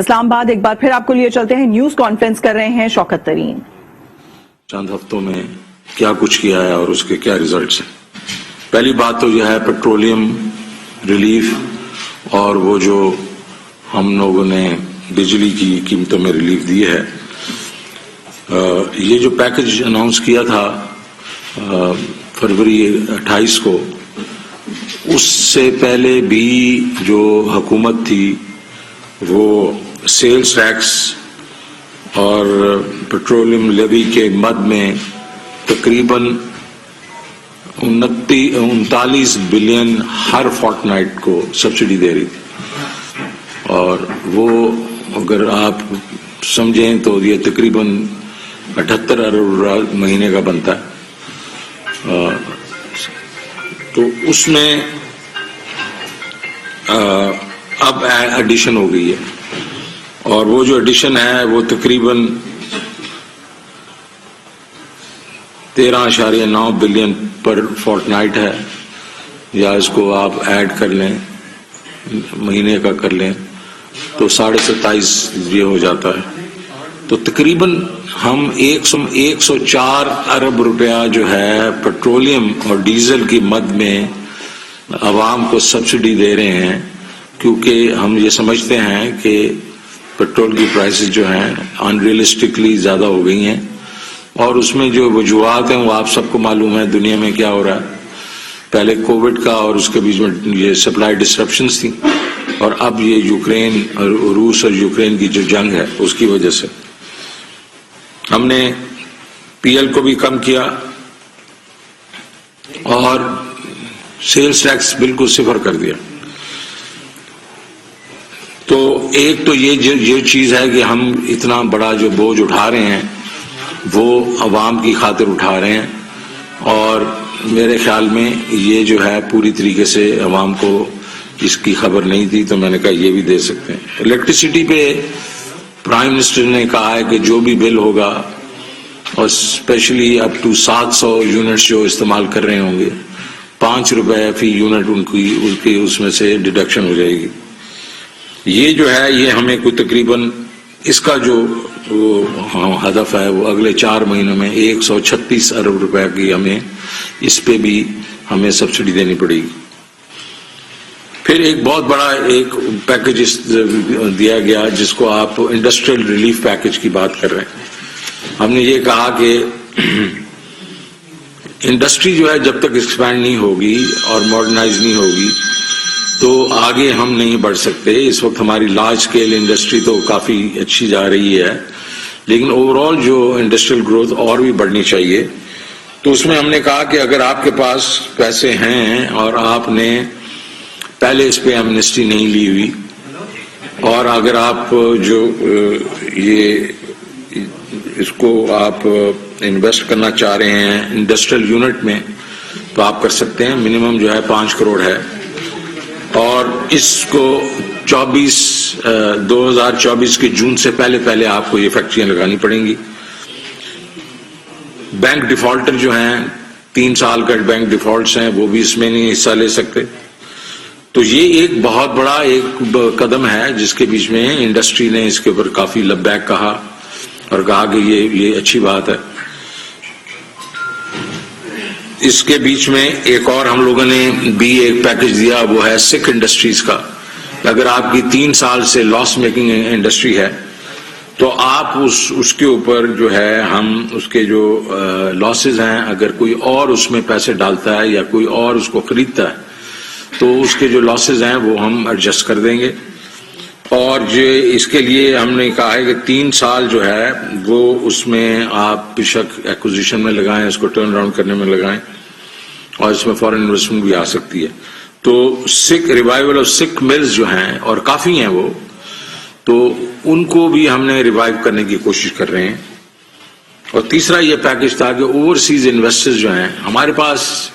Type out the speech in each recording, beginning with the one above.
اسلام آباد ایک بار پھر آپ کو لیے چلتے ہیں، نیوز کانفرنس کر رہے ہیں شوکت ترین۔ چند ہفتوں میں کیا کچھ کیا ہے اور اس کے کیا ریزلٹس ہیں۔ پہلی بات تو یہ ہے پیٹرولیم ریلیف، اور وہ جو ہم لوگوں نے بجلی کی قیمتوں میں ریلیف دی ہے، یہ جو پیکج اناؤنس کیا تھا فروری 28 کو، اس سے پہلے بھی جو حکومت تھی وہ سیلز ٹیکس اور پیٹرولیم لیوی کے مد میں تقریباً 39 بلین ہر فورٹ نائٹ کو سبسڈی دے رہی تھی، اور وہ اگر آپ سمجھیں تو یہ تقریباً 78 ارب مہینے کا بنتا ہے۔ تو اس میں اب ایڈیشن ہو گئی ہے، اور وہ جو ایڈیشن ہے وہ تقریباً 13.9 بلین پر فورٹ نائٹ ہے، یا اس کو آپ ایڈ کر لیں مہینے کا کر لیں تو 27.5 یہ ہو جاتا ہے۔ تو تقریباً ہم 104 ارب روپیہ جو ہے پیٹرولیم اور ڈیزل کی مد میں عوام کو سبسڈی دے رہے ہیں، کیونکہ ہم یہ سمجھتے ہیں کہ پیٹرول کی پرائسز جو ہیں ان ریئلسٹکلی زیادہ ہو گئی ہیں، اور اس میں جو وجوہات ہیں وہ آپ سب کو معلوم ہے دنیا میں کیا ہو رہا ہے۔ پہلے کووڈ کا اور اس کے بیچ میں یہ سپلائی ڈسرپشنز تھیں، اور اب یہ یوکرین اور روس اور یوکرین کی جو جنگ ہے اس کی وجہ سے ہم نے پی ایل کو بھی کم کیا، اور سیلز ٹیکس بالکل صفر کر دیا۔ تو ایک تو یہ چیز ہے کہ ہم اتنا بڑا جو بوجھ اٹھا رہے ہیں وہ عوام کی خاطر اٹھا رہے ہیں، اور میرے خیال میں یہ جو ہے پوری طریقے سے عوام کو اس کی خبر نہیں تھی، تو میں نے کہا یہ بھی دے سکتے ہیں۔ الیکٹریسٹی پہ پرائم منسٹر نے کہا ہے کہ جو بھی بل ہوگا، اور اسپیشلی اپ ٹو 700 یونٹس جو استعمال کر رہے ہوں گے، 5 روپے فی یونٹ ان کی اس میں سے ڈیڈکشن ہو جائے گی۔ یہ جو ہے یہ ہمیں کوئی تقریباً اس کا جو ہدف ہے وہ اگلے 4 مہینوں میں 136 ارب روپے کی ہمیں اس پہ بھی ہمیں سبسڈی دینی پڑے گی۔ پھر ایک بہت بڑا ایک پیکج دیا گیا جس کو آپ انڈسٹریل ریلیف پیکج کی بات کر رہے ہیں۔ ہم نے یہ کہا کہ انڈسٹری جو ہے جب تک ایکسپینڈ نہیں ہوگی اور ماڈرنائز نہیں ہوگی تو آگے ہم نہیں بڑھ سکتے۔ اس وقت ہماری لارج اسکیل انڈسٹری تو کافی اچھی جا رہی ہے، لیکن اوور آل جو انڈسٹریل گروتھ اور بھی بڑھنی چاہیے۔ تو اس میں ہم نے کہا کہ اگر آپ کے پاس پیسے ہیں اور آپ نے پہلے اس پہ ایمنسٹی نہیں لی ہوئی، اور اگر آپ جو یہ اس کو آپ انویسٹ کرنا چاہ رہے ہیں انڈسٹریل یونٹ میں، تو آپ کر سکتے ہیں۔ منیمم جو ہے 5 کروڑ ہے، اور اس کو 2024 کے جون سے پہلے آپ کو یہ فیکٹریاں لگانی پڑیں گی۔ بینک ڈیفالٹر جو ہیں 3 سال کا بینک ڈیفالٹس ہیں وہ بھی اس میں نہیں حصہ لے سکتے۔ تو یہ ایک بہت بڑا ایک قدم ہے جس کے بیچ میں انڈسٹری نے اس کے اوپر کافی لبیک کہا، اور کہا کہ یہ اچھی بات ہے۔ اس کے بیچ میں ایک اور ہم لوگوں نے بھی ایک پیکج دیا، وہ ہے سکھ انڈسٹریز کا۔ اگر آپ کی 3 سال سے لاس میکنگ انڈسٹری ہے تو آپ اس کے اوپر جو ہے ہم اس کے جو لاسز ہیں، اگر کوئی اور اس میں پیسے ڈالتا ہے یا کوئی اور اس کو خریدتا ہے تو اس کے جو لاسز ہیں وہ ہم ایڈجسٹ کر دیں گے۔ اور اس کے لیے ہم نے کہا ہے کہ 3 سال جو ہے وہ اس میں آپ بے شک ایکوزیشن میں لگائیں، اس کو ٹرن اراؤنڈ کرنے میں لگائیں، اور اس میں فورن انویسٹمنٹ بھی آ سکتی ہے۔ تو سکھ ریوائول اور سکھ ملز جو ہیں اور کافی ہیں وہ، تو ان کو بھی ہم نے ریوائیو کرنے کی کوشش کر رہے ہیں۔ اور تیسرا یہ پیکج تھا کہ اوورسیز انویسٹرز جو ہیں، ہمارے پاس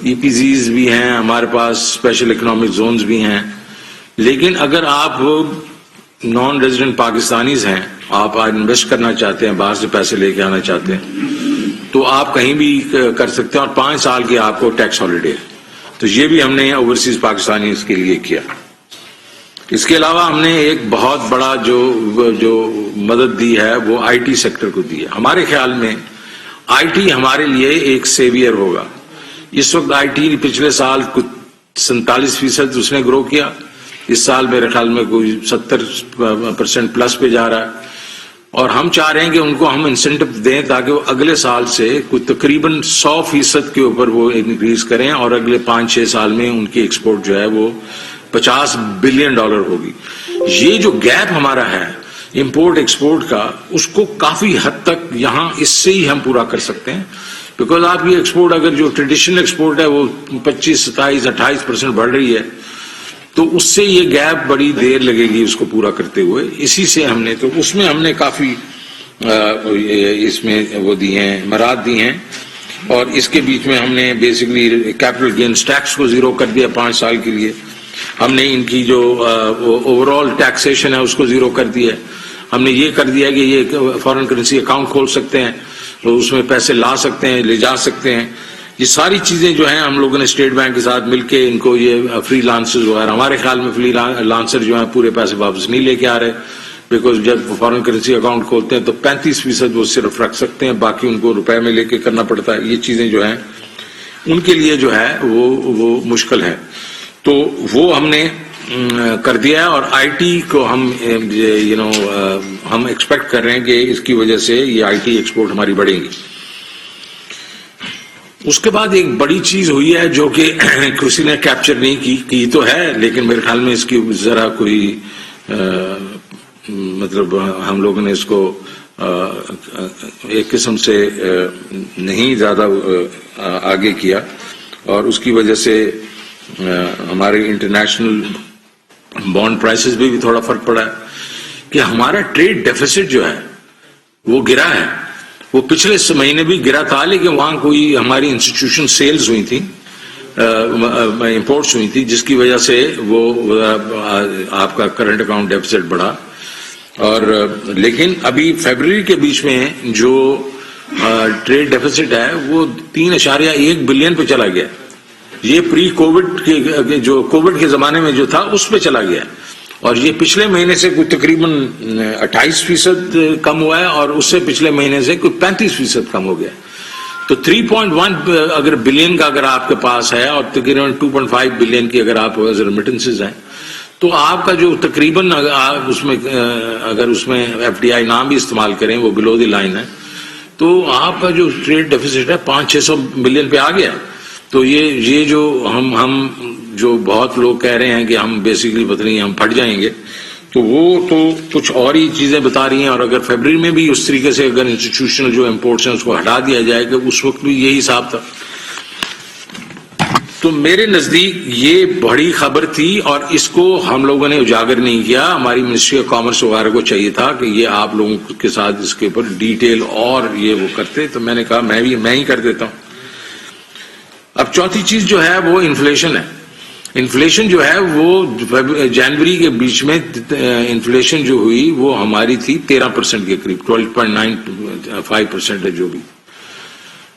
ای پی زیز بھی ہیں، ہمارے پاس اسپیشل اکنامک زونز بھی ہیں، لیکن اگر آپ نان ریزیڈنٹ پاکستانیز ہیں، آپ انویسٹ کرنا چاہتے ہیں، باہر سے پیسے لے کے آنا چاہتے ہیں، تو آپ کہیں بھی کر سکتے ہیں، اور 5 سال کے آپ کو ٹیکس ہالیڈے ہے۔ تو یہ بھی ہم نے اوورسیز پاکستانیز کے لیے کیا۔ اس کے علاوہ ہم نے ایک بہت بڑا جو مدد دی ہے وہ آئی ٹی سیکٹر کو دی ہے. ہمارے خیال میں آئی ٹی ہمارے لیے ایک سیویئر ہوگا. اس وقت آئی ٹی پچھلے سال کچھ 47% اس نے گرو کیا. اس سال میرے خیال میں کوئی 70% پلس پہ جا رہا ہے, اور ہم چاہ رہے ہیں کہ ان کو ہم انسینٹو دیں تاکہ وہ اگلے سال سے کوئی تقریباً 100% کے اوپر وہ انکریز کریں, اور اگلے 5-6 سال میں ان کی ایکسپورٹ جو ہے وہ $50 بلین ہوگی. یہ جو گیپ ہمارا ہے امپورٹ ایکسپورٹ کا, اس کو کافی حد تک یہاں اس سے ہی ہم پورا کر سکتے ہیں, بیکاز آپ کی ایکسپورٹ اگر جو ٹریڈیشنل ایکسپورٹ ہے وہ 25, 27, 28% بڑھ رہی ہے, تو اس سے یہ گیپ بڑی دیر لگے گی اس کو پورا کرتے ہوئے. اسی سے ہم نے تو اس میں ہم نے کافی اس میں وہ دی ہیں مراحت دی ہیں, اور اس کے بیچ میں ہم نے بیسکلی کیپٹل گینز ٹیکس کو زیرو کر دیا 5 سال کے لیے. ہم نے ان کی جو اوور آل ٹیکسیشن ہے اس کو زیرو کر دیا ہے. ہم نے یہ کر دیا کہ یہ فارن کرنسی اکاؤنٹ کھول سکتے ہیں, تو اس میں پیسے لا سکتے ہیں, لے جا سکتے ہیں. یہ ساری چیزیں جو ہیں ہم لوگوں نے اسٹیٹ بینک کے ساتھ مل کے ان کو یہ فری لانسرز وغیرہ, ہمارے خیال میں فری لانسر جو ہیں پورے پیسے واپس نہیں لے کے آ رہے, بیکاز جب فارن کرنسی اکاؤنٹ کھولتے ہیں تو 35% وہ صرف رکھ سکتے ہیں, باقی ان کو روپے میں لے کے کرنا پڑتا ہے. یہ چیزیں جو ہیں ان کے لیے جو ہے وہ مشکل ہے, تو وہ ہم نے کر دیا ہے. اور آئی ٹی کو ہم ہم ایکسپیکٹ کر رہے ہیں کہ اس کی وجہ سے یہ آئی ٹی ایکسپورٹ ہماری بڑھیں گی. اس کے بعد ایک بڑی چیز ہوئی ہے جو کہ کسی نے کیپچر نہیں کی تو ہے, لیکن میرے خیال میں اس کی ذرا کوئی مطلب ہم لوگوں نے اس کو ایک قسم سے نہیں زیادہ آگے کیا, اور اس کی وجہ سے ہمارے انٹرنیشنل بانڈ پرائسز بھی تھوڑا فرق پڑا ہے کہ ہمارا ٹریڈ ڈیفیسٹ جو ہے وہ گرا ہے. وہ پچھلے مہینے بھی گرا تھا, لیکن وہاں کوئی ہماری انسٹیٹیوشن سیلز ہوئی تھی, امپورٹس ہوئی تھی, جس کی وجہ سے وہ آپ کا کرنٹ اکاؤنٹ ڈیفیسٹ بڑھا. اور لیکن ابھی فیبرری کے بیچ میں جو ٹریڈ ڈیفیسٹ ہے وہ 3.1 بلین پہ چلا گیا. یہ پری کووڈ کے جو کووڈ کے زمانے میں جو تھا اس پہ چلا گیا, اور یہ پچھلے مہینے سے کوئی تقریباً 28% کم ہوا ہے, اور اس سے پچھلے مہینے سے کوئی 35% کم ہو گیا. تو 3.1 اگر بلین کا اگر آپ کے پاس ہے, اور تقریباً 2.5 بلین کی اگر آپ ریمیٹنسز ہیں, تو آپ کا جو تقریباً اس میں اگر اس میں ایف ڈی آئی نام بھی استعمال کریں وہ بلو دی لائن ہے, تو آپ کا جو ٹریڈ ڈیفیسٹ ہے 500-600 بلین پہ آ گیا. تو یہ جو ہم جو بہت لوگ کہہ رہے ہیں کہ ہم بیسیکلی پتہ نہیں ہم پھٹ جائیں گے, تو وہ تو کچھ اور ہی چیزیں بتا رہی ہیں. اور اگر فیبرری میں بھی اس طریقے سے اگر انسٹیٹیوشنل جو امپورٹس ہیں اس کو ہٹا دیا جائے کہ اس وقت بھی یہی حساب تھا. تو میرے نزدیک یہ بڑی خبر تھی, اور اس کو ہم لوگوں نے اجاگر نہیں کیا. ہماری منسٹری آف کامرس وغیرہ کو چاہیے تھا کہ یہ آپ لوگوں کے ساتھ اس کے اوپر ڈیٹیل اور یہ وہ کرتے, تو میں نے کہا میں ہی کر دیتا ہوں. اب چوتھی چیز جو ہے وہ انفلیشن ہے. انفلیشن جو ہے وہ جنوری کے بیچ میں انفلیشن جو ہوئی وہ ہماری تھی 13% کے قریب, 12.95% ہے جو بھی.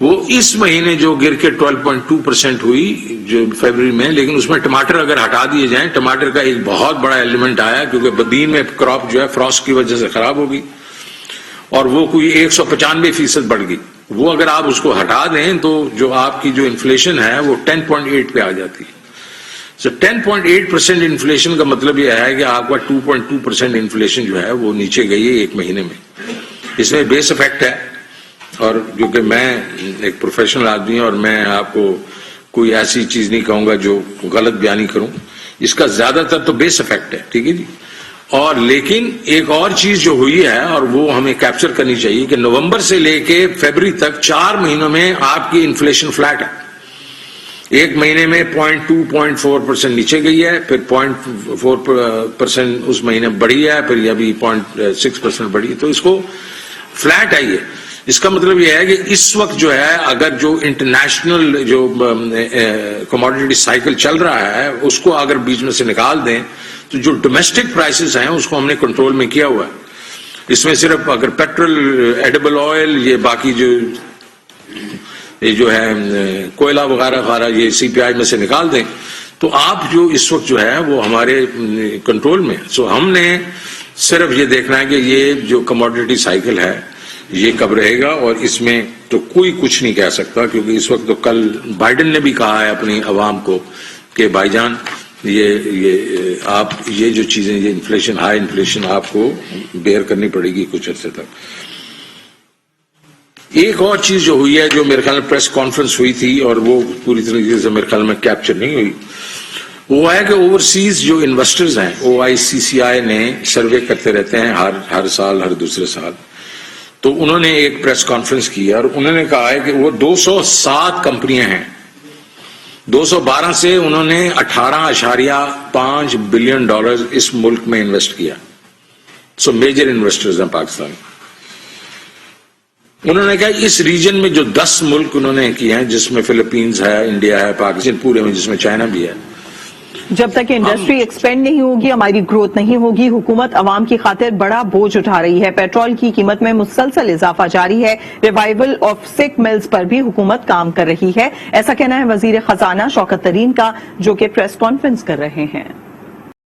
وہ اس مہینے جو گر کے 12.2% ہوئی جو فیبرری میں, لیکن اس میں ٹماٹر اگر ہٹا دیے جائیں, ٹماٹر کا ایک بہت بڑا ایلیمنٹ آیا کیونکہ بدین میں کراپ جو ہے فروسٹ کی وجہ سے خراب ہو گئی, اور وہ کوئی 195% بڑھ گئی. وہ اگر آپ اس کو ہٹا دیں تو جو آپ کی جو انفلیشن ہے وہ 10.8 پہ آ جاتی ہے. 10.8% انفلیشن کا مطلب یہ ہے کہ آپ کا 2.2% انفلیشن جو ہے وہ نیچے گئی ہے ایک مہینے میں. اس میں بیس افیکٹ ہے, اور کیونکہ میں ایک پروفیشنل آدمی ہوں اور میں آپ کو کوئی ایسی چیز نہیں کہوں گا جو غلط بیانی کروں, اس کا زیادہ تر تو بیس افیکٹ ہے, ٹھیک ہے جی. اور لیکن ایک اور چیز جو ہوئی ہے اور وہ ہمیں کیپچر کرنی چاہیے کہ نومبر سے لے کے فیبرری تک 4 مہینوں میں آپ کی انفلیشن فلیٹ ہے. ایک مہینے میں 0.4% نیچے گئی ہے, پھر 0.4% اس مہینے بڑھی ہے, پھر ابھی 0.6% بڑھی, تو اس کو فلیٹ ہے. اس کا مطلب یہ ہے کہ اس وقت جو ہے اگر جو انٹرنیشنل جو کموڈیٹی سائیکل چل رہا ہے اس کو اگر بیچ میں سے نکال دیں تو جو ڈومیسٹک پرائسز ہیں اس کو ہم نے کنٹرول میں کیا ہوا ہے. اس میں صرف اگر پیٹرول, ایڈیبل آئل, یہ باقی جو ہے کوئلہ وغیرہ یہ سی پی آئی میں سے نکال دیں تو آپ جو اس وقت جو ہے وہ ہمارے کنٹرول میں. سو ہم نے صرف یہ دیکھنا ہے کہ یہ جو کموڈٹی سائیکل ہے یہ کب رہے گا, اور اس میں تو کوئی کچھ نہیں کہہ سکتا, کیونکہ اس وقت تو کل بائیڈن نے بھی کہا ہے اپنی عوام کو کہ بھائی جان یہ آپ یہ جو چیزیں, یہ انفلیشن, ہائی انفلیشن آپ کو بیئر کرنی پڑے گی کچھ عرصے تک. ایک اور چیز جو ہوئی ہے, جو میرے خیال میں پریس کانفرنس ہوئی تھی اور وہ پوری طریقے سے میرے خیال میں کیپچر نہیں ہوئی, وہ ہے کہ اوورسیز جو انویسٹرز ہیں, OICCI نے سروے کرتے رہتے ہیں ہر سال, ہر دوسرے سال. تو انہوں نے ایک پریس کانفرنس کی اور انہوں نے کہا ہے کہ وہ 207 کمپنیاں ہیں, 212 سے انہوں نے $18.5 بلین اس ملک میں انویسٹ کیا. سو میجر انویسٹرز ہیں پاکستان. انہوں نے کہا اس ریجن میں جو 10 ملک انہوں نے کیے ہیں, جس میں فلپینز ہے, انڈیا ہے, پاکستان پورے میں, جس میں چائنا بھی ہے, جب تک انڈسٹری ایکسپینڈ نہیں ہوگی, ہماری گروتھ نہیں ہوگی. حکومت عوام کی خاطر بڑا بوجھ اٹھا رہی ہے. پیٹرول کی قیمت میں مسلسل اضافہ جاری ہے. ریوائیول آف سک ملز پر بھی حکومت کام کر رہی ہے. ایسا کہنا ہے وزیر خزانہ شوکت ترین کا, جو کہ پریس کانفرنس کر رہے ہیں.